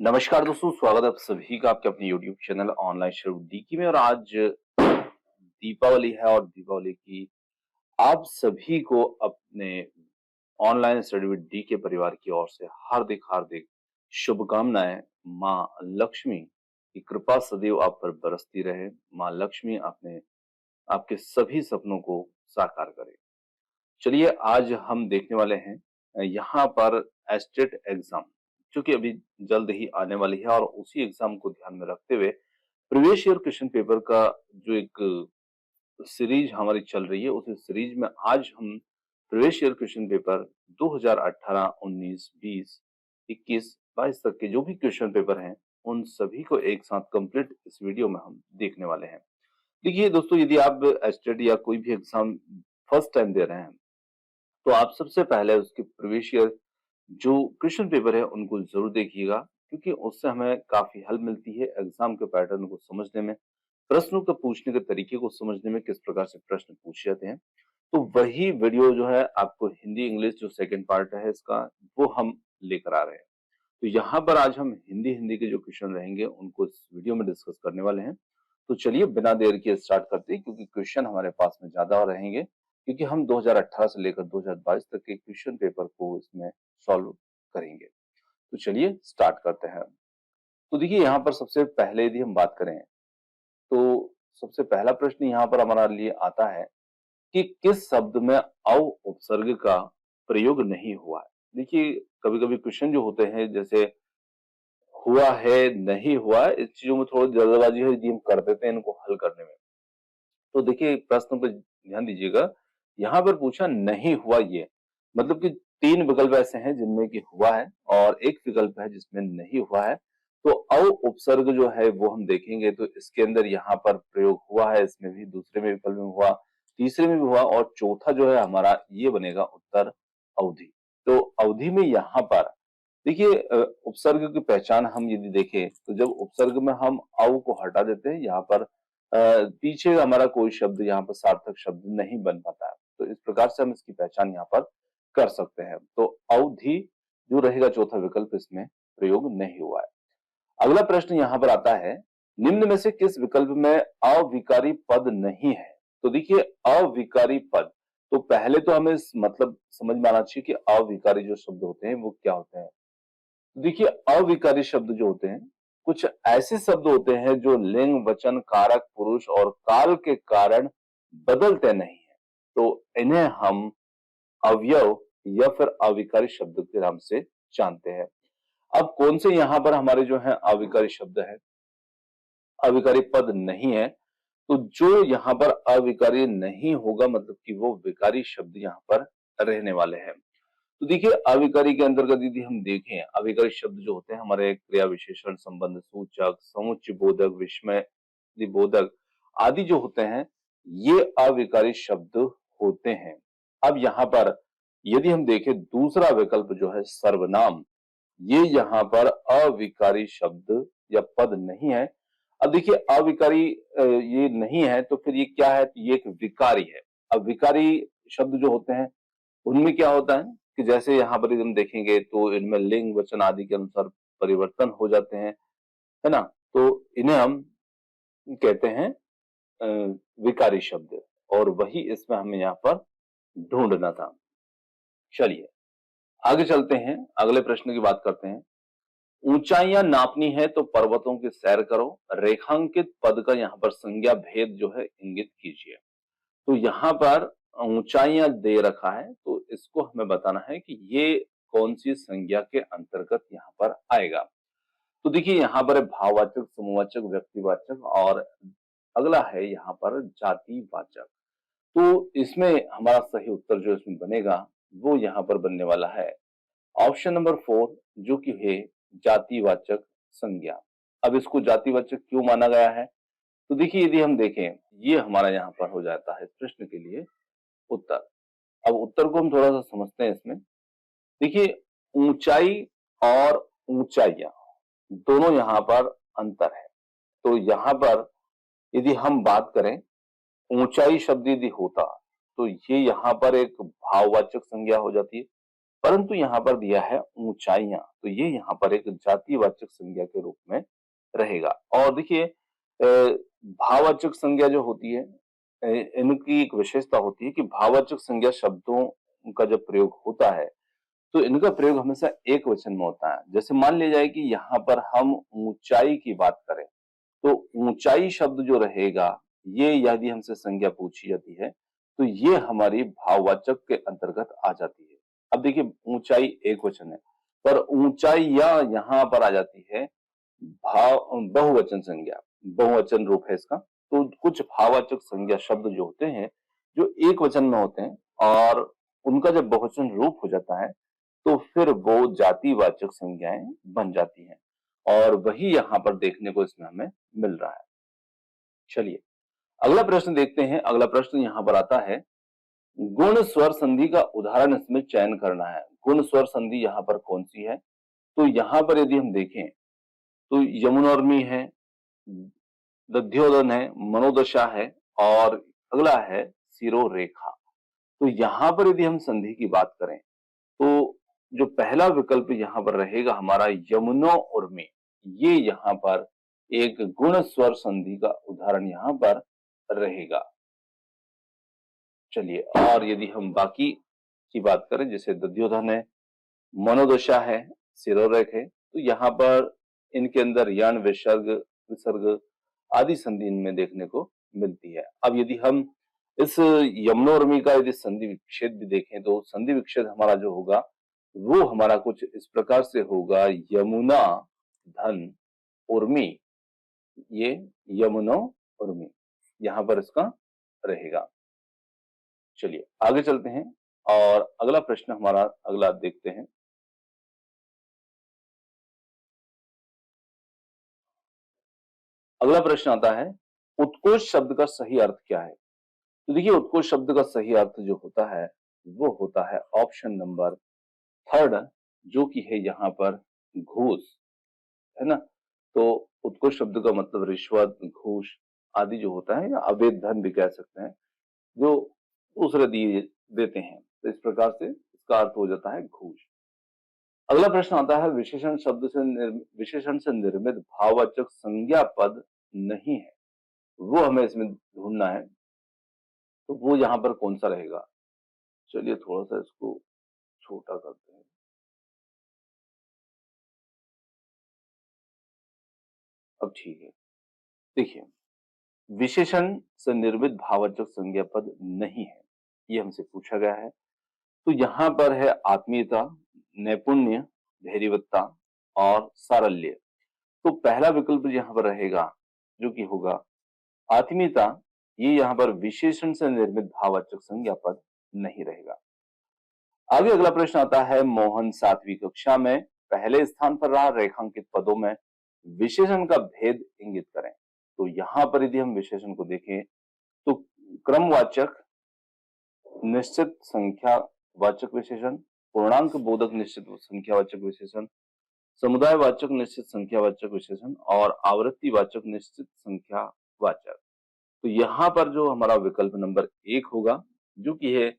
नमस्कार दोस्तों, स्वागत है आप सभी का आपके अपने YouTube चैनल ऑनलाइन शुरू डीकी में। और आज दीपावली है और दीपावली की आप सभी को अपने ऑनलाइन स्टडी विद डी के परिवार की ओर से हार्दिक हार्दिक शुभकामनाएं। माँ लक्ष्मी की कृपा सदैव आप पर बरसती रहे। माँ लक्ष्मी आपने आपके सभी सपनों को साकार करे। चलिए आज हम देखने वाले हैं यहाँ पर एस्टेट एग्जाम जो कि अभी जल्द ही आने वाली है, और उसी एग्जाम को ध्यान में रखते हुए प्रीवियस ईयर क्वेश्चन पेपर का जो एक सीरीज हमारी चल रही है, उस सीरीज में आज हम प्रीवियस ईयर क्वेश्चन पेपर 2018, 19, 20, 21, 22 तक के जो भी क्वेश्चन पेपर हैं उन सभी को एक साथ कंप्लीट इस वीडियो में हम देखने वाले हैं। देखिए दोस्तों, यदि आप एस्टेट या कोई भी एग्जाम फर्स्ट टाइम दे रहे हैं तो आप सबसे पहले उसके प्रीवियस ईयर जो क्वेश्चन पेपर है उनको जरूर देखिएगा, क्योंकि उससे हमें काफी हेल्प मिलती है एग्जाम के पैटर्न को समझने में, प्रश्नों के पूछने के तरीके को समझने में, किस प्रकार से प्रश्न पूछे जाते हैं। तो वही वीडियो जो है आपको हिंदी इंग्लिश जो सेकंड पार्ट है इसका, वो हम लेकर आ रहे हैं। तो यहाँ पर आज हम हिंदी हिंदी के जो क्वेश्चन रहेंगे उनको इस वीडियो में डिस्कस करने वाले हैं। तो चलिए बिना देर के स्टार्ट करते हैं, क्योंकि क्वेश्चन हमारे पास में ज्यादा रहेंगे, क्योंकि हम 2018 से लेकर 2022 तक के क्वेश्चन पेपर को इसमें सॉल्व करेंगे। तो चलिए स्टार्ट करते हैं। तो देखिए यहाँ पर सबसे पहले यदि हम बात करें तो सबसे पहला प्रश्न यहाँ पर हमारे लिए आता है कि किस शब्द में अ उपसर्ग का प्रयोग नहीं हुआ है। देखिए कभी कभी क्वेश्चन जो होते हैं जैसे हुआ है, नहीं हुआ है, इस चीजों में थोड़ी जल्दबाजी है यदि हम कर देते हैं इनको हल करने में। तो देखिए प्रश्न पर ध्यान दीजिएगा, यहाँ पर पूछा नहीं हुआ ये, मतलब कि तीन विकल्प ऐसे हैं जिनमें कि हुआ है और एक विकल्प है जिसमें नहीं हुआ है। तो अ उपसर्ग जो है वो हम देखेंगे तो इसके अंदर यहाँ पर प्रयोग हुआ है, इसमें भी, दूसरे में विकल्प में हुआ, तीसरे में भी हुआ, और चौथा जो है हमारा ये बनेगा उत्तर अवधि। तो अवधि में यहाँ पर देखिए उपसर्ग की पहचान हम यदि देखें तो जब उपसर्ग में हम अ को हटा देते हैं, यहाँ पर पीछे हमारा कोई शब्द यहाँ पर सार्थक शब्द नहीं बन पाता है। तो इस प्रकार से हम इसकी पहचान यहाँ पर कर सकते हैं। तो अवधि जो रहेगा चौथा विकल्प, इसमें प्रयोग नहीं हुआ है। अगला प्रश्न यहाँ पर आता है, निम्न में से किस विकल्प में अविकारी पद नहीं है। तो देखिए अविकारी पद, तो पहले तो हमें इस मतलब समझ में आना चाहिए कि अविकारी जो शब्द होते हैं वो क्या होते हैं। देखिए अविकारी शब्द जो होते हैं, कुछ ऐसे शब्द होते हैं जो लिंग वचन कारक पुरुष और काल के कारण बदलते नहीं है। तो इन्हें हम अवयव या फिर अविकारी शब्द के नाम से जानते हैं। अब कौन से यहाँ पर हमारे जो है अविकारी शब्द है, अविकारी पद नहीं है, तो जो यहाँ पर अविकारी नहीं होगा मतलब कि वो विकारी शब्द यहाँ पर रहने वाले हैं। तो देखिए अविकारी के अंतर्गत यदि हम देखें, अविकारी शब्द जो होते हैं हमारे क्रिया विशेषण संबंध सूचक समुच्चय बोधक विस्मय बोधक आदि जो होते हैं, ये अविकारी शब्द होते हैं। अब यहाँ पर यदि हम देखें दूसरा विकल्प जो है सर्वनाम, ये यहाँ पर अविकारी शब्द या पद नहीं है। अब देखिए अविकारी ये नहीं है तो फिर ये क्या है, तो ये एक विकारी है। अब विकारी शब्द जो होते हैं उनमें क्या होता है कि जैसे यहाँ पर यदि हम देखेंगे तो इनमें लिंग वचन आदि के अनुसार परिवर्तन हो जाते हैं, है ना। तो इन्हें हम कहते हैं विकारी शब्द, और वही इसमें हमें यहाँ पर ढूंढना था। चलिए आगे चलते हैं, अगले प्रश्न की बात करते हैं। ऊंचाइयां नापनी है तो पर्वतों की सैर करो, रेखांकित पद का यहाँ पर संज्ञा भेद जो है इंगित कीजिए। तो यहाँ पर ऊंचाइयां दे रखा है तो इसको हमें बताना है कि ये कौन सी संज्ञा के अंतर्गत यहाँ पर आएगा। तो देखिए यहाँ पर है भाववाचक, समूहवाचक, व्यक्तिवाचक, और अगला है यहाँ पर जातिवाचक। तो इसमें हमारा सही उत्तर जो इसमें बनेगा वो यहाँ पर बनने वाला है ऑप्शन नंबर 4, जो कि है जातिवाचक संज्ञा। अब इसको जातिवाचक क्यों माना गया है, तो देखिए यदि हम देखें ये हमारा यहाँ पर हो जाता है इस प्रश्न के लिए उत्तर। अब उत्तर को हम थोड़ा सा समझते हैं इसमें। देखिए ऊंचाई और ऊंचाइयां दोनों यहाँ पर अंतर है। तो यहाँ पर यदि हम बात करें ऊंचाई शब्द यदि होता तो ये यहाँ पर एक भाववाचक संज्ञा हो जाती है, परंतु यहाँ पर दिया है ऊंचाइयां, तो ये यहाँ पर एक जातिवाचक संज्ञा के रूप में रहेगा। और देखिए भाववाचक संज्ञा जो होती है, इनकी एक विशेषता होती है कि भाववाचक संज्ञा शब्दों का जब प्रयोग होता है तो इनका प्रयोग हमेशा एक वचन में होता है। जैसे मान लिया जाए कि यहाँ पर हम ऊंचाई की बात करें, तो ऊंचाई शब्द जो रहेगा, ये यदि हमसे संज्ञा पूछी जाती है तो ये हमारी भाववाचक के अंतर्गत आ जाती है। अब देखिए ऊंचाई एक वचन है, पर ऊंचाई या यहाँ पर आ जाती है भाव बहुवचन संज्ञा, बहुवचन रूप है इसका। तो कुछ भाववाचक संज्ञा शब्द जो होते हैं, जो एक वचन में होते हैं और उनका जब बहुवचन रूप हो जाता है तो फिर वो जातिवाचक संज्ञाएं बन जाती हैं, और वही यहाँ पर देखने को इसमें हमें मिल रहा है। चलिए अगला प्रश्न देखते हैं। अगला प्रश्न यहाँ पर आता है, गुण स्वर संधि का उदाहरण इसमें चयन करना है। गुण स्वर संधि यहाँ पर कौन सी है? तो यहाँ पर यदि हम देखें तो यमुनोर्मी है, दध्योदन है, मनोदशा है, और अगला है सिरोरेखा। तो यहाँ पर यदि हम संधि की बात करें तो जो पहला विकल्प यहाँ पर रहेगा हमारा यमुनो उर्मी, ये यहाँ पर एक गुण स्वर संधि का उदाहरण यहाँ पर रहेगा। चलिए और यदि हम बाकी की बात करें, जैसे दध्योधन है, मनोदशा है, सिरोरेख है, तो यहाँ पर इनके अंदर यण विसर्ग विसर्ग आदि संधि इनमें देखने को मिलती है। अब यदि हम इस यमुनोर्मी का यदि संधि विच्छेद भी देखें तो संधि विच्छेद हमारा जो होगा वो हमारा कुछ इस प्रकार से होगा, यमुना धन उर्मी, ये यमुनो उर्मी यहाँ पर इसका रहेगा। चलिए आगे चलते हैं और अगला प्रश्न हमारा अगला देखते हैं। अगला प्रश्न आता है, उत्कोच शब्द का सही अर्थ क्या है? तो देखिए उत्कोच शब्द का सही अर्थ जो होता है वो होता है ऑप्शन नंबर थर्ड, जो कि है यहाँ पर घूस, है ना। तो उत्कोच शब्द का मतलब रिश्वत, घूस आदि जो होता है, या अवैध धन भी कह सकते हैं, जो दूसरे दिए देते हैं, तो इस प्रकार से इसका अर्थ हो जाता है घूस। अगला प्रश्न आता है, विशेषण से निर्मित भाववाचक संज्ञा पद नहीं है, वो हमें इसमें ढूंढना है। तो वो यहाँ पर कौन सा रहेगा? चलिए थोड़ा सा इसको छोटा करते हैं। अब ठीक है, देखिए विशेषण से निर्मित भाववाचक संज्ञा पद नहीं है, ये हमसे पूछा गया है। तो यहाँ पर है आत्मीयता, नैपुण्य, धैर्यवत्ता और सारल्य। तो पहला विकल्प यहाँ पर रहेगा जो कि होगा आत्मीयता, ये यहाँ पर विशेषण से निर्मित भाववाचक संज्ञा पद नहीं रहेगा। आगे अगला प्रश्न आता है, मोहन 7वीं कक्षा में पहले स्थान पर रहा, रेखांकित पदों में विशेषण का भेद इंगित करें। तो यहाँ पर यदि हम विशेषण को देखें तो क्रमवाचक निश्चित संख्यावाचक विशेषण, पूर्णांक बोधक निश्चित संख्यावाचक विशेषण, समुदायवाचक निश्चित संख्यावाचक विशेषण और आवृत्तिवाचक निश्चित संख्यावाचक। तो यहाँ पर जो हमारा विकल्प नंबर 1 होगा जो कि है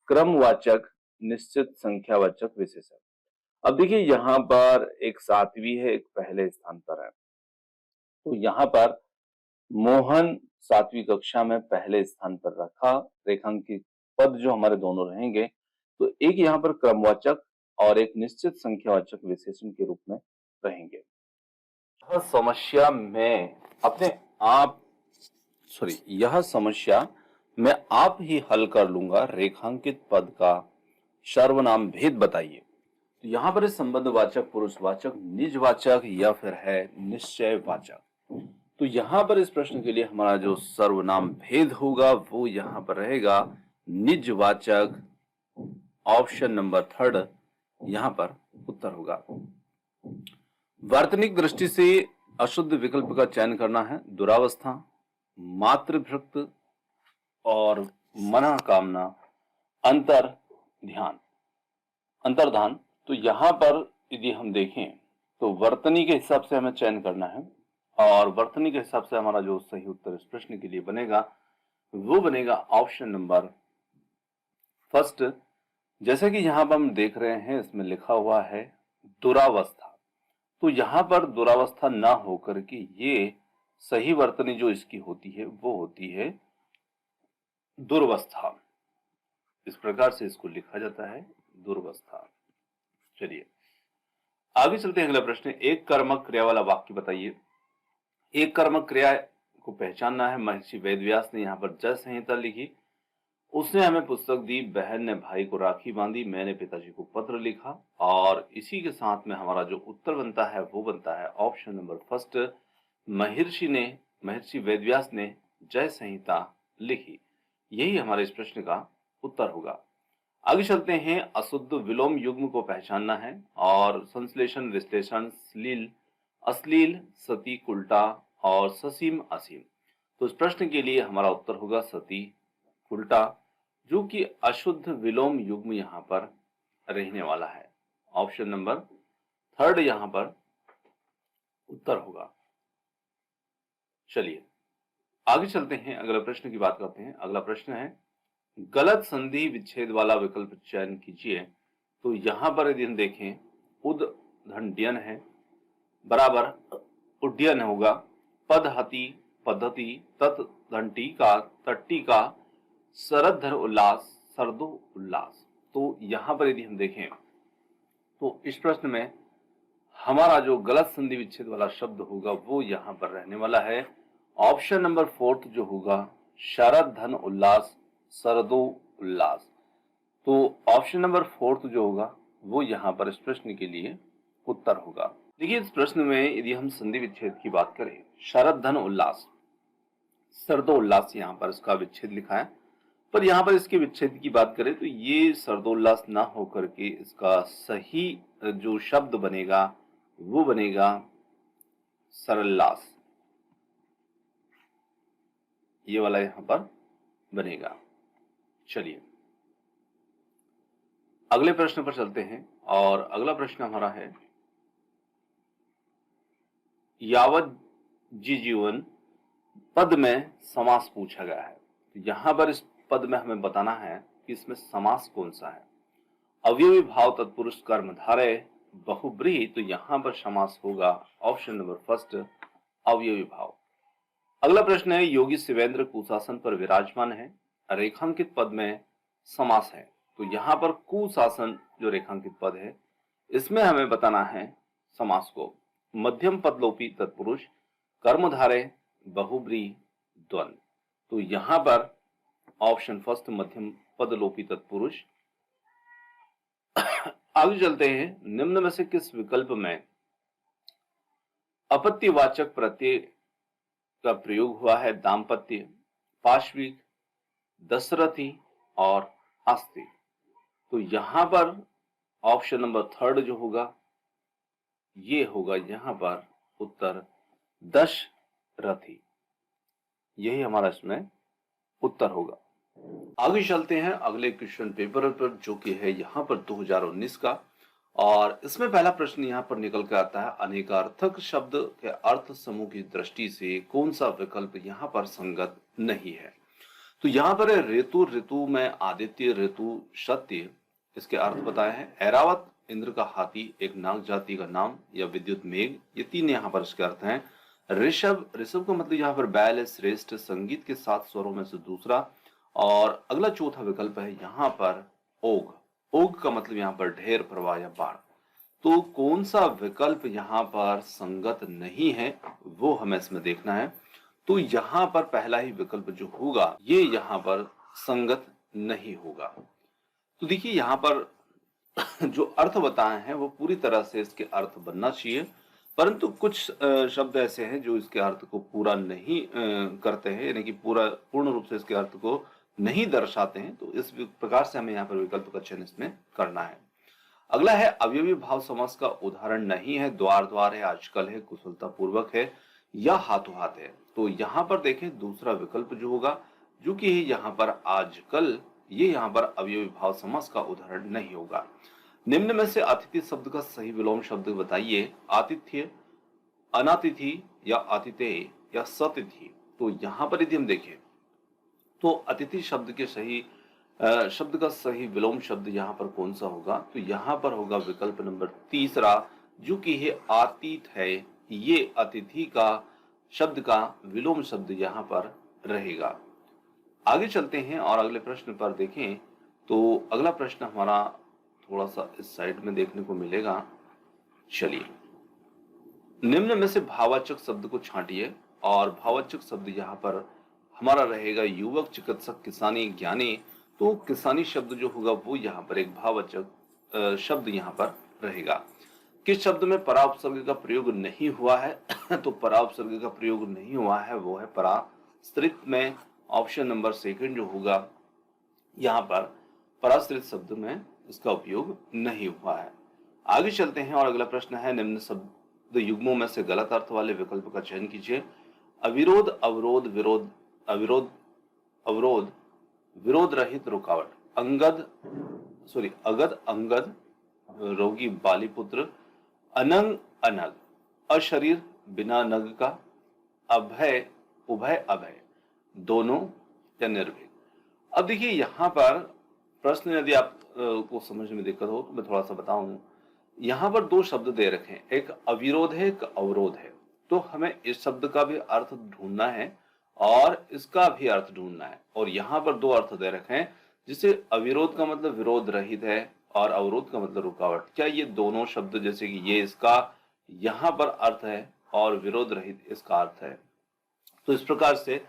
क्रमवाचक निश्चित संख्यावाचक विशेषण। अब देखिए यहाँ पर एक 7वीं है, एक पहले स्थान पर है। तो यहाँ पर मोहन 7वीं कक्षा में पहले स्थान पर रखा, रेखांकित पद जो हमारे दोनों रहेंगे, तो एक यहाँ पर क्रमवाचक और एक निश्चित संख्यावाचक विशेषण के रूप में रहेंगे। यह समस्या में अपने आप यह समस्या मैं आप ही हल कर लूंगा, रेखांकित पद का सर्वनाम भेद बताइए। तो यहाँ पर संबंधवाचक, पुरुषवाचक, निजवाचक या फिर है निश्चयवाचक। तो यहाँ पर इस प्रश्न के लिए हमारा जो सर्वनाम भेद होगा वो यहाँ पर रहेगा निजवाचक, ऑप्शन नंबर थर्ड यहाँ पर उत्तर होगा। वार्तनिक दृष्टि से अशुद्ध विकल्प का चयन करना है। दुरावस्था, मातृभृक्त और मना कामना, अंतर्धान। तो यहाँ पर यदि हम देखें तो वर्तनी के हिसाब से हमें चयन करना है, और वर्तनी के हिसाब से हमारा जो सही उत्तर इस प्रश्न के लिए बनेगा वो बनेगा ऑप्शन नंबर फर्स्ट, जैसा कि यहाँ पर हम देख रहे हैं, इसमें लिखा हुआ है दुरावस्था। तो यहाँ पर दुरावस्था ना होकर के ये सही वर्तनी जो इसकी होती है वो होती है दुर्वस्था। इस प्रकार से इसको लिखा जाता है, दुर्वस्था। चलिए आगे चलते हैं। अगला प्रश्न, एक कर्मक क्रिया वाला वाक्य बताइए। एक कर्मक क्रिया को पहचानना है। महर्षि वेदव्यास ने यहाँ पर जय संहिता लिखी, उसने हमें पुस्तक दी, बहन ने भाई को राखी बांधी, मैंने पिताजी को पत्र लिखा। और इसी के साथ में हमारा जो उत्तर बनता है वो बनता है ऑप्शन नंबर फर्स्ट, महर्षि वेदव्यास ने जय संहिता लिखी। यही हमारे इस प्रश्न का उत्तर होगा। आगे चलते हैं। अशुद्ध विलोम युग्म को पहचानना है और संश्लेषण, विश्लेषण, श्लील, अश्लील, सती, उल्टा और ससीम, असीम। तो इस प्रश्न के लिए हमारा उत्तर होगा सती, उल्टा, जो कि अशुद्ध विलोम युग्म यहाँ पर रहने वाला है। ऑप्शन नंबर थर्ड यहाँ पर उत्तर होगा। चलिए आगे चलते हैं, अगला प्रश्न की बात करते हैं। अगला प्रश्न है, गलत संधि विच्छेद वाला विकल्प चयन कीजिए। तो यहां पर यदि हम देखें, उद्दंड्यन है बराबर उड्डयन होगा, पदहति, पद्धति, तत्दंटिका, तट्टिका, शरद्धर उल्लास, सर्दो उल्लास। तो यहां पर यदि हम देखें तो इस प्रश्न में हमारा जो गलत संधि विच्छेद वाला शब्द होगा वो यहां पर रहने वाला है ऑप्शन नंबर फोर्थ जो होगा, शरद धन उल्लास, सरदो उल्लास। तो ऑप्शन नंबर फोर्थ जो होगा वो यहाँ पर इस प्रश्न के लिए उत्तर होगा। देखिए इस प्रश्न में यदि हम संधि विच्छेद की बात करें, शरद धन उल्लास, सरदो उल्लास, यहाँ पर इसका विच्छेद लिखा है, पर यहाँ पर इसके विच्छेद की बात करें तो ये सरदोल्लास ना होकर के इसका सही जो शब्द बनेगा वो बनेगा सरल्लास। ये वाला यहाँ पर बनेगा। चलिए अगले प्रश्न पर चलते हैं और अगला प्रश्न हमारा है, यावत जी जीवन पद में समास पूछा गया है। तो यहां पर इस पद में हमें बताना है कि इसमें समास कौन सा है। अवयवी भाव तत्पुरुष कर्मधारय बहुब्रीहि, तो यहां पर समास होगा ऑप्शन नंबर फर्स्ट, अवयवी भाव। अगला प्रश्न है, योगी शिवेंद्र कुशासन पर विराजमान है, रेखांकित पद में समास है। तो यहां पर कुशासन जो रेखांकित पद है इसमें हमें बताना है समास को। मध्यम पदलोपी तत्पुरुष, कर्मधारय, बहुब्री, द्वंद। तो यहां पर ऑप्शन फर्स्ट, मध्यम पदलोपी तत्पुरुष। आगे चलते हैं, निम्न में से किस विकल्प में अपत्यवाचक प्रत्यय का प्रयोग हुआ है। दाम्पत्य, पाश्विक, दशरथी और आस्तिक। तो यहां पर ऑप्शन नंबर थर्ड जो होगा ये होगा यहाँ पर उत्तर, दशरथी। यही हमारा इसमें उत्तर होगा। आगे चलते हैं अगले क्वेश्चन पेपर पर जो कि है यहाँ पर 2019 का, और इसमें पहला प्रश्न यहाँ पर निकल कर आता है, अनेकार्थक शब्द के अर्थ समूह की दृष्टि से कौन सा विकल्प यहाँ पर संगत नहीं है। तो यहाँ पर ऋतु, ऋतु में आदित्य, ऋतु सत्य, इसके अर्थ बताए हैं। ऐरावत इंद्र का हाथी, एक नाग जाति का नाम, या विद्युत मेघ, ये तीन यहाँ पर इसके अर्थ हैं। ऋषभ, ऋषभ का मतलब यहाँ पर बैल है, श्रेष्ठ, संगीत के 7 स्वरों में से दूसरा। और अगला चौथा विकल्प है यहाँ पर ओघ, ओघ का मतलब यहाँ पर ढेर, प्रवाह या बाढ़। तो कौन सा विकल्प यहाँ पर संगत नहीं है वो हमें इसमें देखना है। तो यहाँ पर पहला ही विकल्प जो होगा ये यहाँ पर संगत नहीं होगा। तो देखिए यहाँ पर जो अर्थ बताए हैं वो पूरी तरह से इसके अर्थ बनना चाहिए, परंतु कुछ शब्द ऐसे हैं जो इसके अर्थ को पूरा नहीं करते हैं, यानी कि पूर्ण रूप से इसके अर्थ को नहीं दर्शाते हैं। तो इस प्रकार से हमें यहाँ पर विकल्प का चयन इसमें करना है। अगला है, अवयवी भाव समास का उदाहरण नहीं है। द्वार द्वार है, आजकल है, कुशलता पूर्वक है, या हाथों हाथ है। तो यहाँ पर देखें दूसरा विकल्प जो होगा, जो कि यहाँ पर आजकल, ये यहाँ पर अवयवी भाव समास का उदाहरण नहीं होगा। निम्न में से अतिथि शब्द का सही विलोम शब्द बताइए। आतिथ्य, अनातिथि, या आतिथेय, या सतिथि। तो यहाँ पर यदि हम देखें तो अतिथि शब्द के सही शब्द का सही विलोम शब्द यहाँ पर कौन सा होगा? तो यहाँ पर होगा विकल्प नंबर तीसरा, जो कि है आतीत है। ये अतिथि का शब्द का विलोम शब्द यहाँ पर रहेगा। आगे चलते हैं और अगले प्रश्न पर देखें। तो अगला प्रश्न हमारा थोड़ा सा इस साइड में देखने को मिलेगा। चलिए, निम्न में से भाववाचक शब्द को छांटिए और भाववाचक शब्द यहाँ पर हमारा रहेगा युवक, चिकित्सक, किसानी, ज्ञानी। तो किसानी शब्द जो होगा वो यहाँ पर एक भाववाचक शब्द यहाँ पर रहेगा। किस शब्द में परा उपसर्ग का प्रयोग नहीं हुआ है? तो परा उपसर्ग का प्रयोग नहीं हुआ है वो है पराश्रित में। ऑप्शन नंबर सेकंड जो होगा, यहाँ पर पराश्रित शब्द में इसका उपयोग नहीं हुआ है। आगे चलते हैं और अगला प्रश्न है, निम्न शब्द युग्मों में से गलत अर्थ वाले विकल्प का चयन कीजिए। अविरोध, अवरोध, विरोध, अविरोध, अवरोध, विरोध रहित, रुकावट। अगध, अंगद, रोगी, बालीपुत्र। अनंग, अनग, अशरीर, बिना नग का। अभय, उभय, अभय, दोनों या निर्भीक। अब देखिए यहाँ पर प्रश्न यदि आप को समझने में दिक्कत हो तो मैं थोड़ा सा बताऊं। यहाँ पर दो शब्द दे रखे हैं, एक अविरोध है, एक अवरोध है। तो हमें इस शब्द का भी अर्थ ढूंढना है और इसका भी अर्थ ढूंढना है। और यहाँ पर दो अर्थ दे रखे हैं, जिसे अविरोध का मतलब विरोध रहित है और अवरोध का मतलब रुकावट। क्या ये दोनों शब्द, जैसे कि ये इसका यहाँ पर अर्थ है और विरोध रहित इसका अर्थ है, तो इस प्रकार से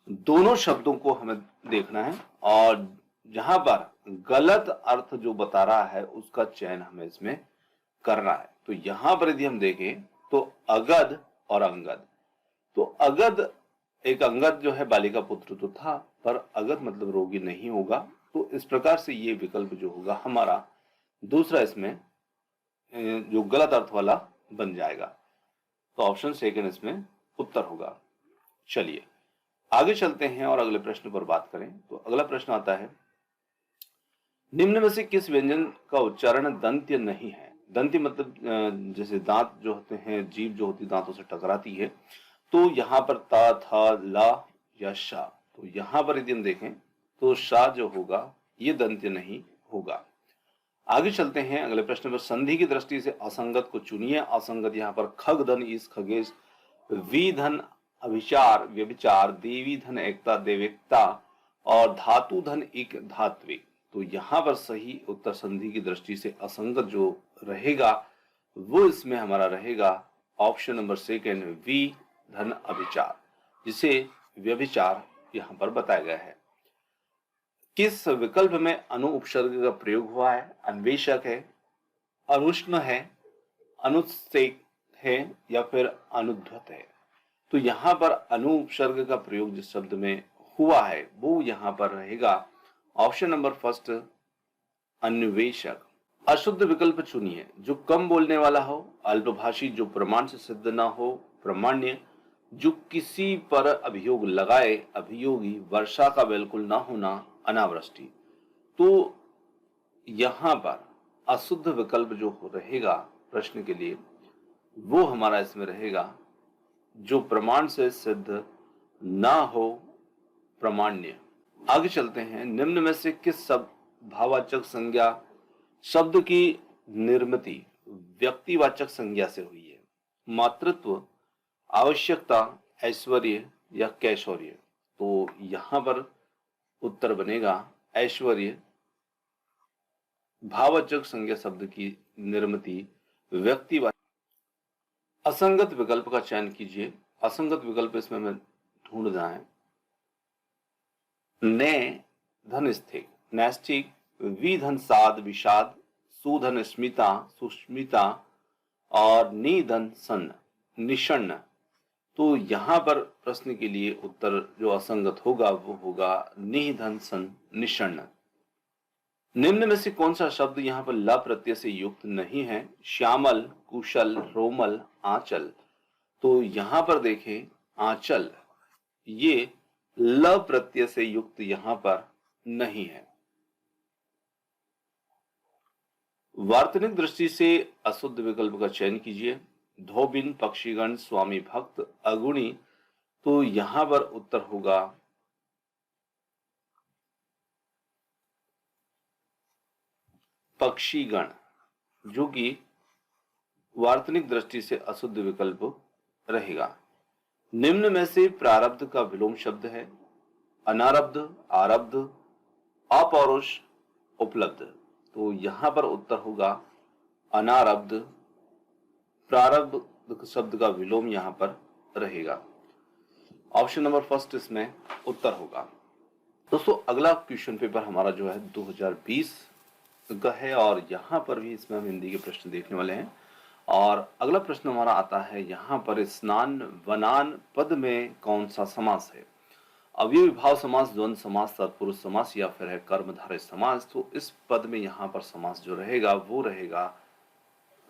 दोनों शब्दों को हमें देखना है और जहां पर गलत अर्थ जो बता रहा है उसका चयन हमें इसमें करना है। तो यहां पर यदि हम देखें तो अगध और अंगद, तो अगध, एक अंगद जो है बालिका पुत्र तो था, पर अगध मतलब रोगी नहीं होगा। तो इस प्रकार से ये विकल्प जो होगा हमारा दूसरा इसमें जो गलत अर्थ वाला बन जाएगा। तो ऑप्शन सेकंड इसमें उत्तर होगा। चलिए आगे चलते हैं और अगले प्रश्न पर बात करें। तो अगला प्रश्न आता है, निम्न में से किस व्यंजन का उच्चारण दंत्य नहीं है? दंत्य मतलब जैसे दांत जो होते हैं, जीभ जो होती है दांतों से टकराती है। तो यहाँ पर ता, था, ला या शा। तो यहाँ पर यदि हम देखें तो शा जो होगा ये दंत्य नहीं होगा। आगे चलते हैं अगले प्रश्न पर, संधि की दृष्टि से असंगत को चुनिए। असंगत यहाँ पर खग, धन, ईस, खगेश, वी, धन, अभिचार, व्यभिचार, देवी, धन, एकता, देवेकता और धातु, धन, इक, धात्विक। तो यहाँ पर सही उत्तर संधि की दृष्टि से असंगत जो रहेगा वो इसमें हमारा रहेगा ऑप्शन नंबर सेकंड, वी, धन, अभिचार, जिसे व्यभिचार यहाँ पर बताया गया है। किस विकल्प में अनु उपसर्ग का प्रयोग हुआ है? अन्वेषक है, अनुष्ण है, अनुत्सेक है या फिर अनुध्वत है? तो यहाँ पर अनु उपसर्ग का प्रयोग जिस शब्द में हुआ है वो यहाँ पर रहेगा ऑप्शन नंबर फर्स्ट, अन्वेषक। अशुद्ध विकल्प चुनिए। जो कम बोलने वाला हो, अल्पभाषी, जो प्रमाण से सिद्ध ना हो, प्रामाण्य, जो किसी पर अभियोग लगाए, अभियोगी, वर्षा का बिल्कुल ना होना, अनावृष्टि। तो यहाँ पर अशुद्ध विकल्प जो रहेगा प्रश्न के लिए वो हमारा इसमें रहेगा जो प्रमाण से सिद्ध ना हो, प्रामाण्य। आगे चलते हैं, निम्न में से किस शब्द भाववाचक संज्ञा शब्द की निर्मिति व्यक्तिवाचक संज्ञा से हुई है? मातृत्व, आवश्यकता, ऐश्वर्य या कैशौर्य? तो यहां पर उत्तर बनेगा ऐश्वर्य। भाववाचक संज्ञा शब्द की निर्मिति व्यक्तिवाचक। असंगत विकल्प का चयन कीजिए। असंगत विकल्प इसमें हमें ढूंढना है। ने, धन, स्थिक, नैष्ठिक, वी, धन, साध, विषाद, सुधन, स्मिता, सुष्मिता और निधन, सन्न, निषण्ण। तो यहां पर प्रश्न के लिए उत्तर जो असंगत होगा वो होगा निधन, सन, निषण्ण। निम्न में से कौन सा शब्द यहाँ पर ल प्रत्यय से युक्त नहीं है? श्यामल, कुशल, रोमल, आंचल। तो यहां पर देखें आंचल ये ल प्रत्यय से युक्त यहां पर नहीं है। वार्तनिक दृष्टि से अशुद्ध विकल्प का चयन कीजिए। धोबिन, पक्षीगण, स्वामी भक्त, अगुणी। तो यहां पर उत्तर होगा पक्षीगण, जो कि वार्तनिक दृष्टि से अशुद्ध विकल्प रहेगा। निम्न में से प्रारब्ध का विलोम शब्द है अनारब्ध, आरब्ध, अपौरुष, उपलब्ध। तो यहां पर उत्तर होगा अनारब्ध। प्रारब्ध शब्द का विलोम यहां पर रहेगा। ऑप्शन नंबर फर्स्ट इसमें उत्तर होगा। दोस्तों अगला क्वेश्चन पेपर हमारा जो है 2020 का है और यहाँ पर भी इसमें हम हिंदी के प्रश्न देखने वाले हैं। और अगला प्रश्न हमारा आता है यहाँ पर स्नान वनान पद में कौन सा समास है। अव्ययी भाव समास, द्वंद्व समास, तत्पुरुष समास या फिर है कर्मधारय समास। तो इस पद में यहाँ पर समास जो रहेगा वो रहेगा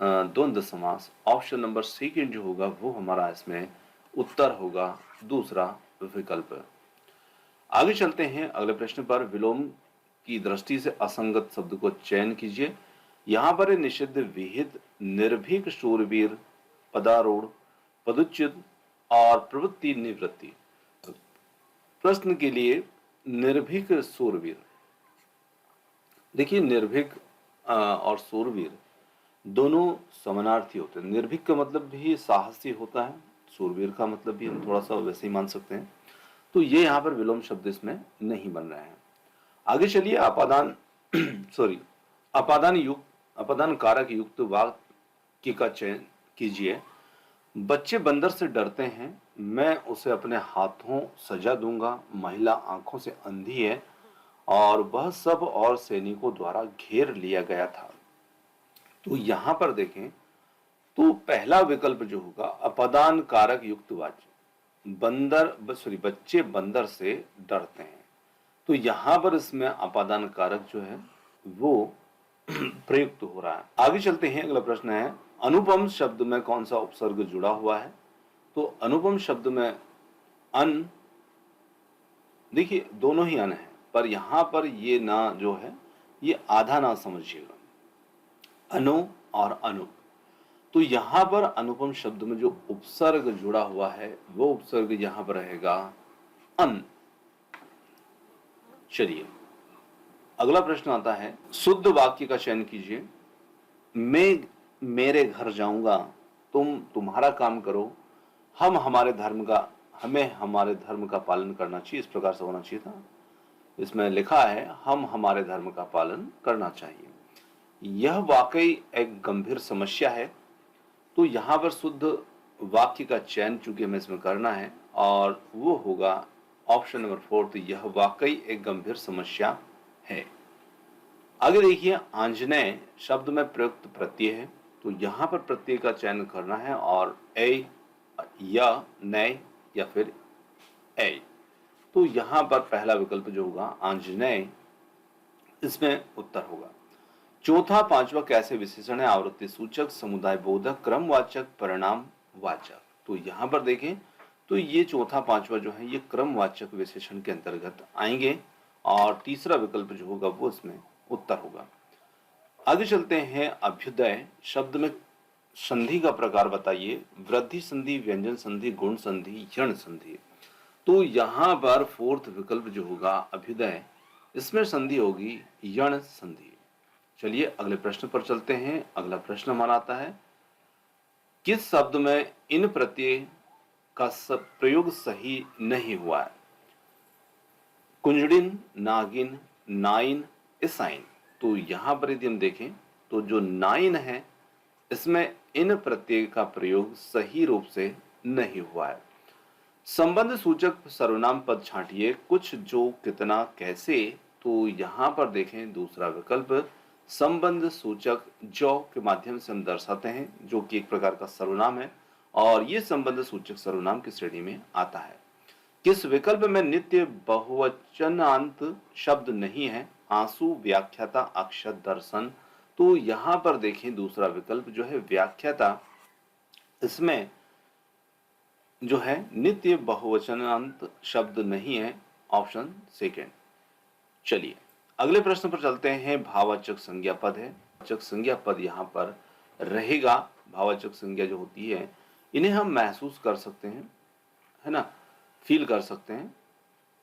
द्वंद्व समास। ऑप्शन नंबर सेकंड जो होगा वो हमारा इसमें उत्तर होगा दूसरा विकल्प। आगे चलते हैं अगले प्रश्न पर। विलोम की दृष्टि से असंगत शब्द को चयन कीजिए। यहां पर है निषिद्ध, विहित, निर्भीक, शूरवीर, पदारूढ़, पदुच्युत और प्रवृत्ति निवृत्ति। प्रश्न के लिए निर्भीक शूरवीर। देखिए निर्भीक और शूरवीर दोनों समानार्थी होते हैं। निर्भीक का मतलब भी साहसी होता है, शूरवीर का मतलब भी हम थोड़ा सा वैसे ही मान सकते हैं। तो ये यहाँ पर विलोम शब्द इसमें नहीं बन रहे हैं। आगे चलिए अपादान अपादान कारक युक्त वाक्य का चयन कीजिए। बच्चे बंदर से डरते हैं, मैं उसे अपने हाथों सजा दूंगा। महिला आंखों से अंधी है और वह सब और सैनिकों द्वारा घेर लिया गया था। तो यहां पर देखें तो पहला विकल्प जो होगा अपादान कारक युक्त वाक्य, बच्चे बंदर से डरते हैं। तो यहां पर इसमें अपादान कारक जो है वो प्रयुक्त हो रहा है। आगे चलते हैं। अगला प्रश्न है अनुपम शब्द में कौन सा उपसर्ग जुड़ा हुआ है। तो अनुपम शब्द में अन, देखिए दोनों ही अन है पर यहां पर ये ना जो है ये आधा ना समझिएगा, अनु और अनुप। तो यहां पर अनुपम शब्द में जो उपसर्ग जुड़ा हुआ है वो उपसर्ग यहां पर रहेगा अन। चलिए अगला प्रश्न आता है शुद्ध वाक्य का चयन कीजिए। मैं मेरे घर जाऊंगा, तुम तुम्हारा काम करो, हमें हमारे धर्म का पालन करना चाहिए। इस प्रकार से होना चाहिए था। इसमें लिखा है हम हमारे धर्म का पालन करना चाहिए। यह वाकई एक गंभीर समस्या है। तो यहां पर शुद्ध वाक्य का चयन चूंकि हमें इसमें करना है और वो होगा ऑप्शन नंबर 4। तो यह वाकई एक गंभीर समस्या है। आगे देखिए आंजनेय शब्द में प्रयुक्त प्रत्यय है। तो यहां पर प्रत्यय का चयन करना है और ए या नय या फिर ए। तो यहां पर पहला विकल्प जो होगा आंजनेय इसमें उत्तर होगा। चौथा पांचवा कैसे विशेषण है। आवृत्ति सूचक, समुदाय बोधक, क्रमवाचक, परिणाम वाचक। तो यहां पर देखें तो ये चौथा पांचवा जो है ये क्रमवाचक विशेषण के अंतर्गत आएंगे और तीसरा विकल्प जो होगा वो इसमें उत्तर होगा। आगे चलते हैं अभ्युदय शब्द में संधि का प्रकार बताइए। वृद्धि संधि, व्यंजन संधि, गुण संधि, यण संधि। तो यहां पर फोर्थ विकल्प जो होगा अभ्युदय, इसमें संधि होगी यण संधि। चलिए अगले प्रश्न पर चलते हैं। अगला प्रश्न हमारा आता है किस शब्द में इन प्रत्यय का प्रयोग सही नहीं हुआ है। कुंजड़िन, नागिन, नाइन, इसाइन। तो यहां पर यदि हम देखें तो जो नाइन है इसमें इन प्रत्यय का प्रयोग सही रूप से नहीं हुआ है। संबंध सूचक सर्वनाम पद छांटिए, कुछ, जो, कितना, कैसे। तो यहां पर देखें दूसरा विकल्प संबंध सूचक जो के माध्यम से हम दर्शाते हैं, जो कि एक प्रकार का सर्वनाम है और ये संबंध सूचक सर्वनाम की श्रेणी में आता है। किस विकल्प में नित्य बहुवचनांत शब्द नहीं है। आंसू, व्याख्याता, अक्षत, दर्शन। तो यहां पर देखें दूसरा विकल्प जो है व्याख्याता, इसमें जो है नित्य बहुवचनांत शब्द नहीं है। Option second. चलिए अगले प्रश्न पर चलते हैं। भाववाचक संज्ञा पद है। भाववाचक संज्ञा पद यहाँ पर रहेगा। भाववाचक संज्ञा जो होती है इन्हें हम महसूस कर सकते हैं, है ना, फील कर सकते हैं।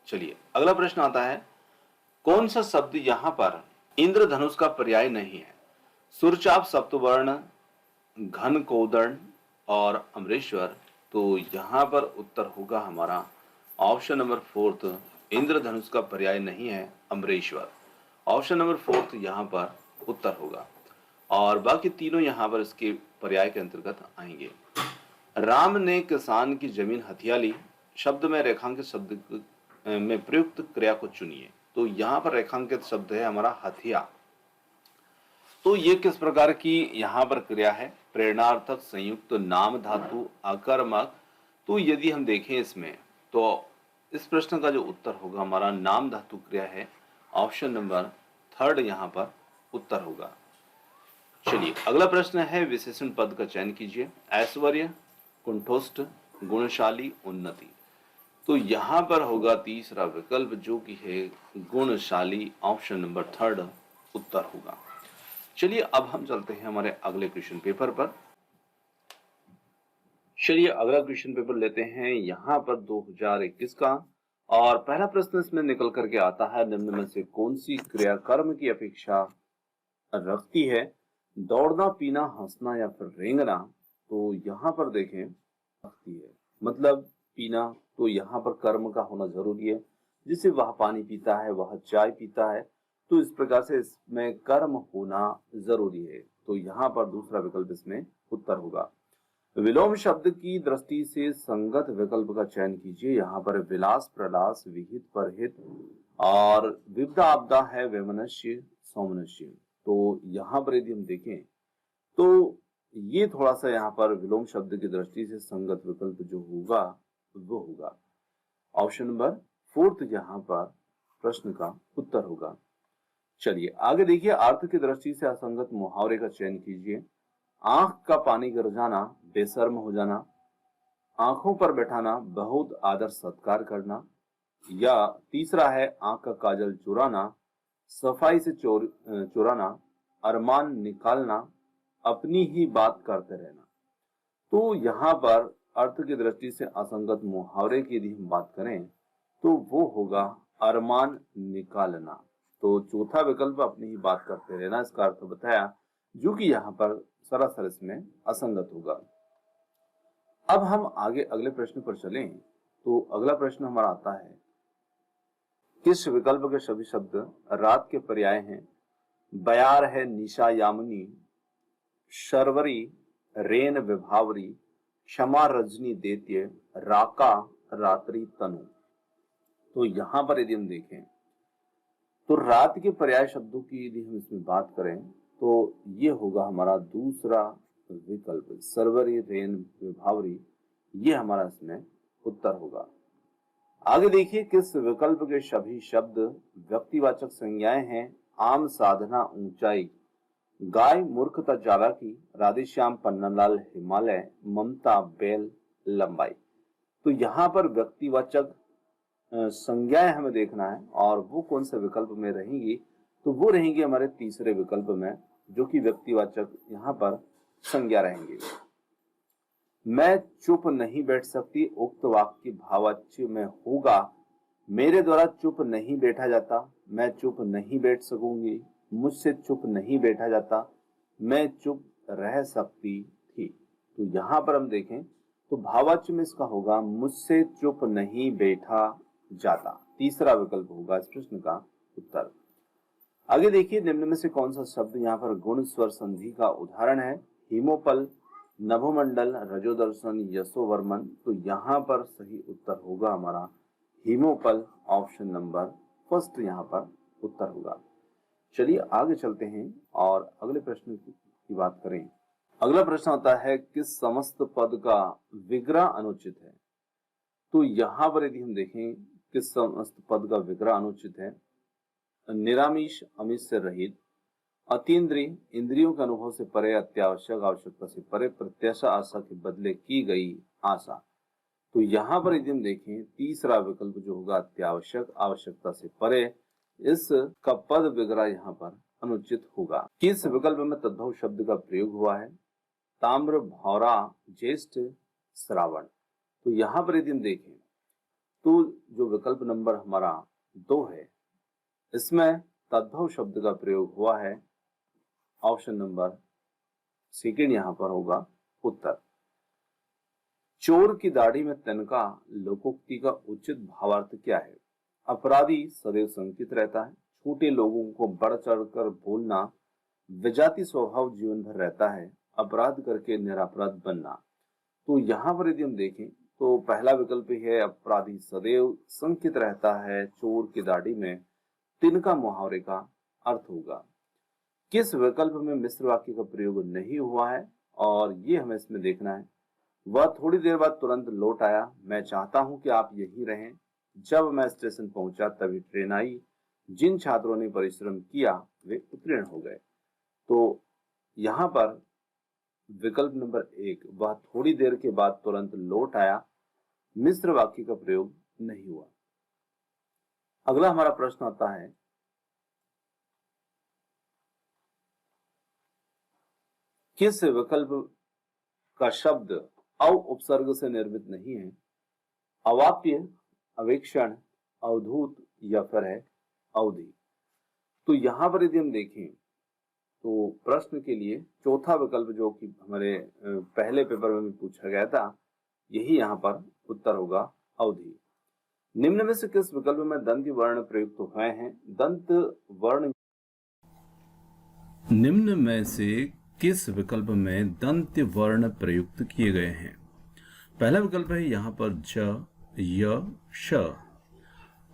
चलिए अगला प्रश्न आता है कौन सा शब्द यहाँ पर इंद्रधनुष का पर्याय नहीं है। सुरचाप सप्तवर्ण, घन कोदंड और अमरेश्वर। तो यहाँ पर उत्तर होगा हमारा ऑप्शन नंबर फोर्थ, इंद्रधनुष का पर्याय नहीं है अमरेश्वर। ऑप्शन नंबर फोर्थ यहाँ पर उत्तर होगा और बाकी तीनों यहाँ पर इसके पर्याय के अंतर्गत आएंगे। राम ने किसान की जमीन हथिया ली, शब्द में रेखांकित शब्द में प्रयुक्त क्रिया को चुनिए। तो यहाँ पर रेखांकित शब्द है हमारा हथिया। तो ये किस प्रकार की यहाँ पर क्रिया है? प्रेरणार्थक, संयुक्त, नाम धातु, आकर्मक। तो यदि हम देखें इसमें तो इस प्रश्न का जो उत्तर होगा हमारा नाम धातु क्रिया है। ऑप्शन नंबर थर्ड यहाँ पर उत्तर होगा। चलिए अगला प्रश्न है, विशेषण पद का चयन कीजिए। ऐश्वर्य, कुंठोष्ठ, गुणशाली, उन्नति। तो यहाँ पर होगा तीसरा विकल्प जो कि है गुणशाली। ऑप्शन नंबर थर्ड उत्तर होगा। चलिए अब हम चलते हैं हमारे अगले क्वेश्चन पेपर पर। चलिए अगला क्वेश्चन पेपर लेते हैं यहाँ पर 2021 का, और पहला प्रश्न इसमें निकल करके आता है, निम्न में से कौन सी क्रिया कर्म की अपेक्षा रखती है? दौड़ना, पीना, हंसना या फिर रेंगना। तो यहाँ पर देखें रखती है, मतलब पीना तो यहाँ पर कर्म का होना जरूरी है। जिसे वह पानी पीता है वह चाय पीता है, तो इस प्रकार से इसमें कर्म होना जरूरी है। तो यहाँ पर दूसरा विकल्प इसमें उत्तर होगा। विलोम शब्द की दृष्टि से संगत विकल्प का चयन कीजिए। यहाँ पर विलास, प्रलास, विहित, परहित और विपदा आपदा है वैमनस्य, सौमनस्य। तो यहाँ पर यदि हम देखें तो ये थोड़ा सा यहाँ पर विलोम शब्द की दृष्टि से संगत विकल्प जो होगा वो होगा ऑप्शन नंबर फोर्थ, यहाँ पर प्रश्न का उत्तर होगा। चलिए आगे देखिए, अर्थ की दृष्टि से असंगत मुहावरे का चयन कीजिए। आंख का पानी गिर जाना, बेशर्म हो जाना, आंखों पर बैठाना, बहुत आदर सत्कार करना, या तीसरा है आंख का काजल चुराना, सफाई से चुराना, अरमान निकालना, अपनी ही बात करते रहना। तो यहाँ पर अर्थ की दृष्टि से असंगत मुहावरे की यदि हम बात करें तो वो होगा अरमान निकालना। तो चौथा विकल्प अपनी ही बात करते रहना इसका अर्थ बताया, जो कि यहाँ पर सरासर इसमें असंगत होगा। अब हम आगे अगले प्रश्न पर चलें तो अगला प्रश्न हमारा आता है, किस विकल्प के सभी शब्द रात के पर्याय हैं? बयार है निशा यामिनी, शर्वरी, रेन विभावरी, क्षमा रजनी दैत्य, राका रात्रि तनु। तो यहाँ पर यदि हम देखें तो रात के पर्याय शब्दों की यदि हम इसमें बात करें तो ये होगा हमारा दूसरा विकल्प, सर्वरी, रेन विभावरी। ये हमारा इसमें उत्तर होगा। आगे देखिए, किस विकल्प के सभी शब्द व्यक्तिवाचक संज्ञाएं हैं? आम, साधना, ऊंचाई, गाय, मूर्खता, चालाकी, राधेश्याम, पन्नालाल, हिमालय, ममता, बैल, लंबाई। तो यहाँ पर व्यक्तिवाचक संज्ञाएं हमें देखना है और वो कौन से विकल्प में रहेंगी? तो वो रहेंगी हमारे तीसरे विकल्प में, जो कि व्यक्तिवाचक यहाँ पर संज्ञा रहेंगी। मैं चुप नहीं बैठ सकती, उक्त वाक्य भाववाच्य में होगा। मेरे द्वारा चुप नहीं बैठा जाता, मैं चुप नहीं बैठ सकूंगी। मुझसे चुप नहीं बैठा जाता, मैं चुप रह सकती थी। तो यहाँ पर हम देखें तो भाववाच्य में इसका होगा मुझसे चुप नहीं बैठा जाता। तीसरा विकल्प होगा इस प्रश्न का उत्तर। आगे देखिए, निम्न में से कौन सा शब्द यहाँ पर गुण स्वर संधि का उदाहरण है? हिमोपल, नभोमंडल, रजोदर्शन, यशोवर्मन। तो यहाँ पर सही उत्तर होगा हमारा हिमोपल। ऑप्शन नंबर फर्स्ट यहाँ पर उत्तर होगा। चलिए आगे चलते हैं और अगले प्रश्न की बात करें। अगला प्रश्न आता है, किस समस्त पद का विग्रह अनुचित है? तो यहाँ पर यदि हम देखें किस समस्त पद का विग्रह अनुचित है? निरामिष, अमिष से रहित, अतीन्द्रिय, इंद्रियों के अनुभव से परे, अत्यावश्यक, आवश्यकता से परे, प्रत्याशा, आशा के बदले की गई आशा। तो यहाँ पर यदि हम देखें तीसरा विकल्प जो होगा अत्यावश्यक, आवश्यकता से परे, इसका पद विग्रह यहाँ पर अनुचित होगा। किस विकल्प में तद्भव शब्द का प्रयोग हुआ है? ताम्र, भौरा, ज्येष्ठ, श्रावण। तो यहाँ पर यदि हम देखें तो जो विकल्प नंबर हमारा 2 है, इसमें तद्भव शब्द का प्रयोग हुआ है ऑप्शन नंबर सेकंड यहाँ पर होगा उत्तर। चोर की दाढ़ी में तिनका लोकोक्ति का उचित भावार्थ क्या है? अपराधी सदैव शंकित रहता है, छोटे लोगों को बढ़ चढ़कर बोलना, विजाती स्वभाव जीवन भर रहता है, अपराध करके निरपराध बनना। तो यहाँ पर यदि हम देखें तो पहला विकल्प ही है अपराधी सदैव शंकित रहता है, चोर की दाढ़ी में तिनका मुहावरे का अर्थ होगा। किस विकल्प में मिश्र वाक्य का प्रयोग नहीं हुआ है और ये हमें इसमें देखना है। वह थोड़ी देर बाद तुरंत लौट आया, मैं चाहता हूं कि आप यहीं रहें। जब मैं स्टेशन पहुंचा तभी ट्रेन आई। जिन छात्रों ने परिश्रम किया वे उत्तीर्ण हो गए। तो यहाँ पर विकल्प नंबर एक, वह थोड़ी देर के बाद तुरंत लौट आया, मिश्र वाक्य का प्रयोग नहीं हुआ। अगला हमारा प्रश्न आता है, किस विकल्प का शब्द अव उपसर्ग से निर्मित नहीं है? अवाप्य, अवेक्षण, अवधूत या फिर है अवधि। तो यहां पर यदि हम देखें तो प्रश्न के लिए चौथा विकल्प जो कि हमारे पहले पेपर में भी पूछा गया था, यही यहाँ पर उत्तर होगा अवधि। निम्न में से किस विकल्प में दंत वर्ण प्रयुक्त हुए हैं? दंत वर्ण निम्न में से किस विकल्प में दंत वर्ण प्रयुक्त किए गए हैं? पहला विकल्प है यहाँ पर ज, य, श।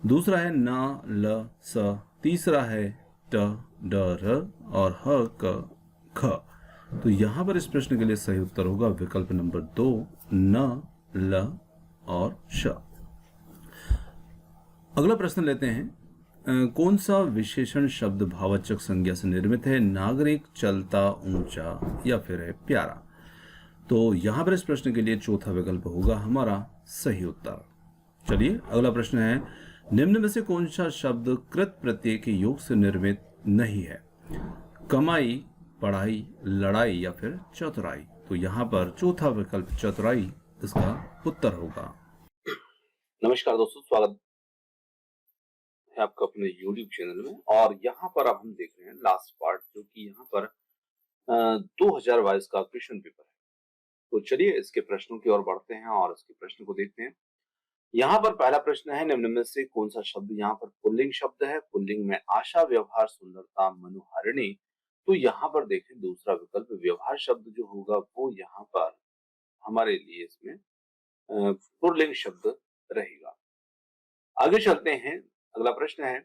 दूसरा है न, ल, स। तीसरा है ट, ड, र और ह, क, ख। तो यहाँ पर इस प्रश्न के लिए सही उत्तर होगा विकल्प नंबर 2, न, ल और श। अगला प्रश्न लेते हैं, कौन सा विशेषण शब्द भाववाचक संज्ञा से निर्मित है? नागरिक, चलता, ऊंचा या फिर है प्यारा। तो यहां पर इस प्रश्न के लिए चौथा विकल्प होगा हमारा सही उत्तर। चलिए अगला प्रश्न है, निम्न में से कौन सा शब्द कृत प्रत्यय के योग से निर्मित नहीं है? कमाई, पढ़ाई, लड़ाई या फिर चतुराई। तो यहाँ पर चौथा विकल्प चतुराई इसका उत्तर होगा। नमस्कार दोस्तों, स्वागत है आपका अपने YouTube चैनल में। और यहाँ पर अब हम देख रहे हैं लास्ट पार्ट, जो कि यहाँ पर 2022 का क्वेश्चन पेपर है। तो चलिए इसके प्रश्नों की ओर बढ़ते हैं और इसके प्रश्न को देखते हैं। यहाँ पर पहला प्रश्न है, निम्न में से कौन सा शब्द यहाँ पर पुल्लिंग शब्द है? पुल्लिंग में आशा, व्यवहार, सुंदरता, मनुहारिणी। तो यहाँ पर देखें दूसरा विकल्प व्यवहार शब्द जो होगा वो यहाँ पर हमारे लिए इसमें पुल्लिंग शब्द रहेगा। आगे चलते हैं, अगला प्रश्न है,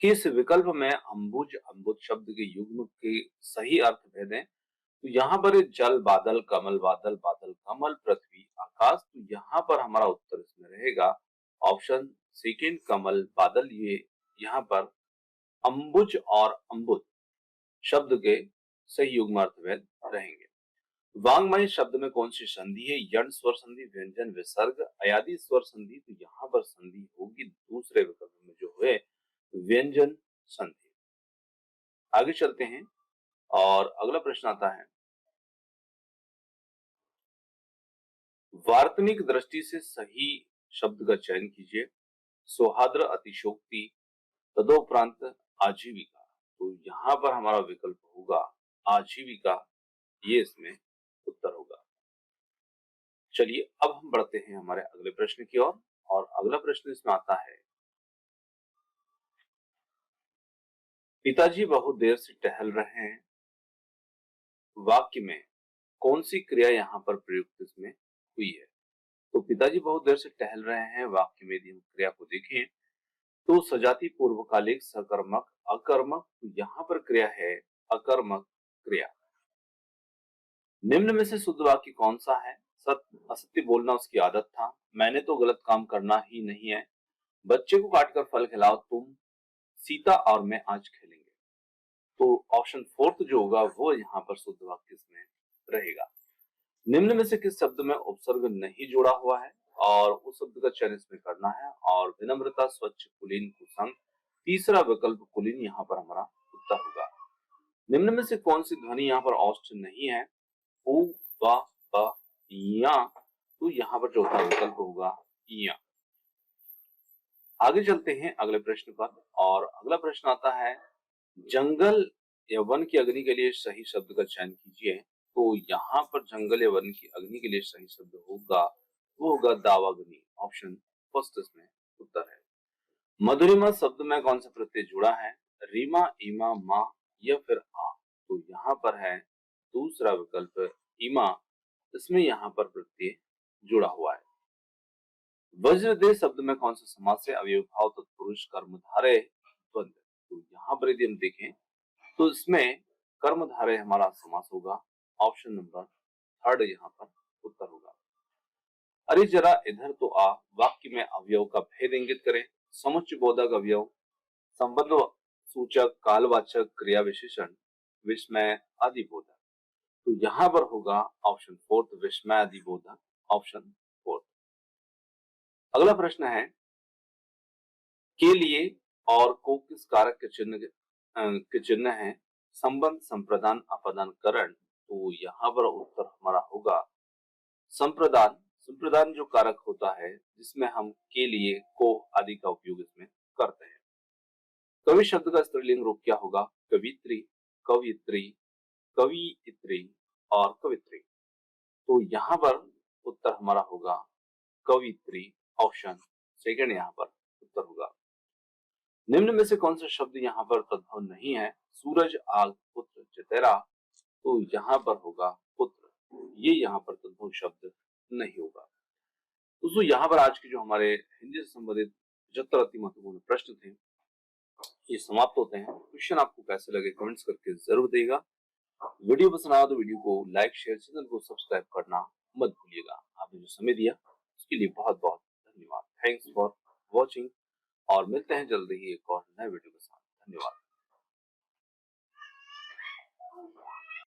किस विकल्प में अंबुज, अम्बुज शब्द के युग्म के सही अर्थ भेद हैं? तो यहाँ पर जल, बादल, कमल, बादल, बादल, कमल, पृथ्वी, आकाश। तो यहाँ पर हमारा उत्तर इसमें रहेगा ऑप्शन सेकंड, कमल, बादल। ये यहाँ पर अंबुज और अम्बुज शब्द के सही युग्म अर्थ भेद रहेंगे। वांग्मय शब्द में कौन सी संधि है? यण स्वर संधि, व्यंजन, विसर्ग, अयादि स्वर संधि। तो यहाँ पर संधि होगी दूसरे विकल्प में जो है व्यंजन संधि। आगे चलते हैं और अगला प्रश्न आता है, वार्तनिक दृष्टि से सही शब्द का चयन कीजिए। सौहार्द, अतिशोक्ति, तदोपरांत आजीविका। तो यहाँ पर हमारा विकल्प होगा आजीविका, ये इसमें उत्तर होगा। चलिए अब हम बढ़ते हैं हमारे अगले प्रश्न की ओर और अगला प्रश्न इसमें आता है, पिताजी बहुत देर से टहल रहे हैं। वाक्य में कौन सी क्रिया यहाँ पर प्रयुक्त इसमें हुई है? तो पिताजी बहुत देर से टहल रहे हैं, वाक्य में यदि हम क्रिया को देखें तो सजाती, पूर्वकालिक, सकर्मक, अकर्मक। तो यहाँ पर क्रिया है अकर्मक क्रिया। निम्न में से शुद्ध वाक्य कौन सा है? असत्य बोलना उसकी आदत था, मैंने तो गलत काम करना ही नहीं है, बच्चे को काटकर फल खिलाओ तुम, सीता और मैं आज खेलेंगे। तो ऑप्शन फोर्थ जो होगा वो यहाँ पर शुद्ध वाक्य इसमें रहेगा। निम्न में से किस शब्द में उपसर्ग नहीं जोड़ा हुआ है और उस शब्द का चयन इसमें करना है? और विनम्रता, स्वच्छ, कुलीन, कुसंग। तीसरा विकल्प कुलीन यहाँ पर हमारा उत्तर होगा। निम्न में से कौन सी ध्वनि यहाँ पर औष्ठ नहीं है? उ, व, प, या। तो यहाँ पर चौथा विकल्प होगा या। आगे चलते हैं अगले प्रश्न पर और अगला प्रश्न आता है, जंगल या वन की अग्नि के लिए सही शब्द का चयन कीजिए। तो यहाँ पर जंगल या वन की अग्नि के लिए सही शब्द होगा, वो होगा दावाग्नि। ऑप्शन फर्स्ट इसमें उत्तर है। मधुरिमा शब्द में कौन सा प्रत्यय जुड़ा है? रीमा, ईमा, मा या फिर आ? तो यहाँ पर है दूसरा विकल्प ईमा, इसमें यहाँ पर प्रत्यय जुड़ा हुआ है। वज्रदेह शब्द में कौन सा समास है? अवयव भाव तत्पुरुष कर्मधारय द्वंद्व। तो यहाँ पर यदि हम देखें तो इसमें कर्मधारय हमारा समास होगा। ऑप्शन नंबर थर्ड यहाँ पर उत्तर होगा। अरे जरा इधर तो आ वाक्य में अवयव का भेद इंगित करें। समुच्चय बोधक अवयव, संबंध सूचक, कालवाचक, क्रिया विशेषण, विस्मय आदि बोधक। तो यहाँ पर होगा ऑप्शन फोर्थ, विस्मय आदि बोधक। Option fourth. अगला प्रश्न है के लिए और को किस कारक के चिन्ह है? संबंध, संप्रदान, अपादान, करण। तो यहाँ पर उत्तर हमारा होगा संप्रदान। संप्रदान जो कारक होता है जिसमें हम के लिए, को आदि का उपयोग इसमें करते हैं। कवि शब्द का स्त्रीलिंग रूप क्या होगा? कवित्री, कवियत्री, कवियत्री और कवित्री। तो यहाँ पर उत्तर हमारा होगा कवियत्री। ऑप्शन सेकंड यहाँ पर उत्तर होगा। निम्न में से कौन सा शब्द यहाँ पर तद्भव नहीं है? सूरज, आग, पुत्र, चितेरा। तो यहाँ पर होगा पुत्र, ये यहाँ पर तद्भव शब्द नहीं होगा। दोस्तों यहाँ पर आज के जो हमारे हिंदी से संबंधित 75 अति महत्वपूर्ण प्रश्न थे ये समाप्त होते हैं। क्वेश्चन आपको कैसे लगे कमेंट्स करके जरूर देगा। वीडियो पसंद आया तो वीडियो को लाइक, शेयर, चैनल को सब्सक्राइब करना मत भूलिएगा। आपने जो समय दिया उसके लिए बहुत बहुत धन्यवाद। थैंक्स फॉर वॉचिंग और मिलते हैं जल्दी ही एक और नए वीडियो के साथ। धन्यवाद।